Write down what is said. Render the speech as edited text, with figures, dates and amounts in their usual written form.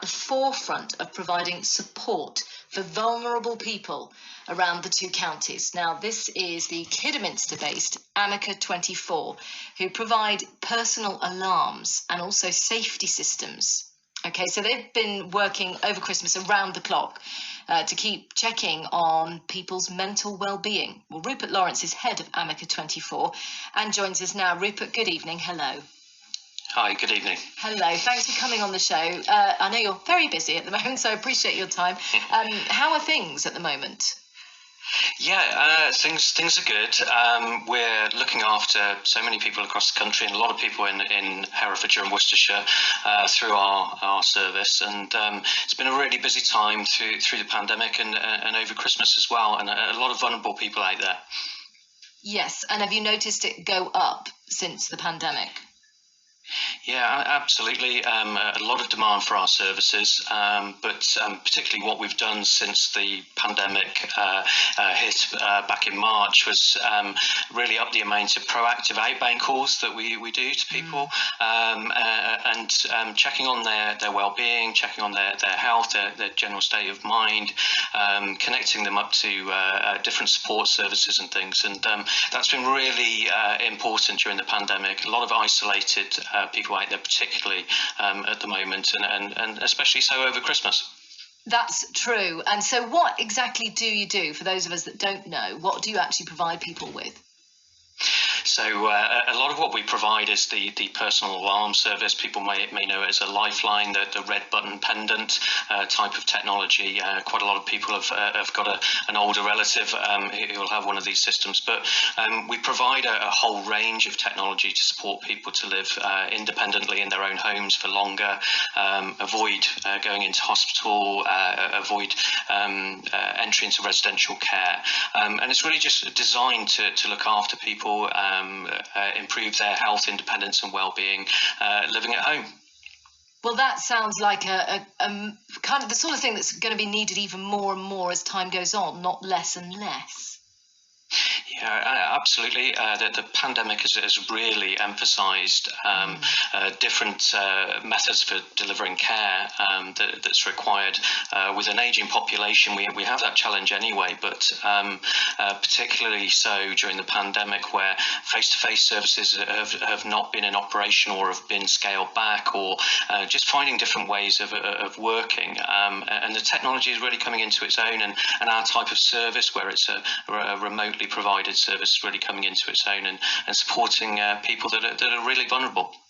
the forefront of providing support for vulnerable people around the two counties. Now, this is the Kidderminster-based Amica 24, who provide personal alarms and also safety systems. Okay, so they've been working over Christmas around the clock to keep checking on people's mental well-being. Well, Rupert Lawrence is head of Amica 24 and joins us now. Rupert, good evening. Hello. Hi, good evening. Hello, thanks for coming on the show. I know you're very busy at the moment, so I appreciate your time. How are things at the moment? Yeah, things are good. We're looking after so many people across the country, and a lot of people in Herefordshire and Worcestershire through our service. And it's been a really busy time through the pandemic and over Christmas as well, and a lot of vulnerable people out there. Yes, and have you noticed it go up since the pandemic? Yeah, absolutely. A lot of demand for our services, but particularly what we've done since the pandemic hit back in March was really up the amount of proactive outbound calls that we do to people, and checking on their well-being, checking on their health, their general state of mind, connecting them up to different support services and things. And that's been really important during the pandemic. A lot of isolated people out there, particularly at the moment, and especially so over Christmas. That's true. And so what exactly do you do? For those of us that don't know, what do you actually provide people with? So a lot of what we provide is the personal alarm service. People may know it as a lifeline, the red button pendant type of technology. Quite a lot of people have got an older relative who will have one of these systems. But we provide a whole range of technology to support people to live independently in their own homes for longer, avoid going into hospital, avoid entry into residential care. And it's really just designed to look after people, improve their health, independence and well-being, living at home. Well, that sounds like a kind of the sort of thing that's going to be needed even more and more as time goes on, not less and less. Yeah, absolutely. The pandemic has really emphasised different methods for delivering care that's required. With an ageing population, we have that challenge anyway, but particularly so during the pandemic, where face-to-face services have not been in operation or have been scaled back, or just finding different ways of working. And the technology is really coming into its own, and our type of service, where it's a remotely provided service, really coming into its own and supporting people that are really vulnerable.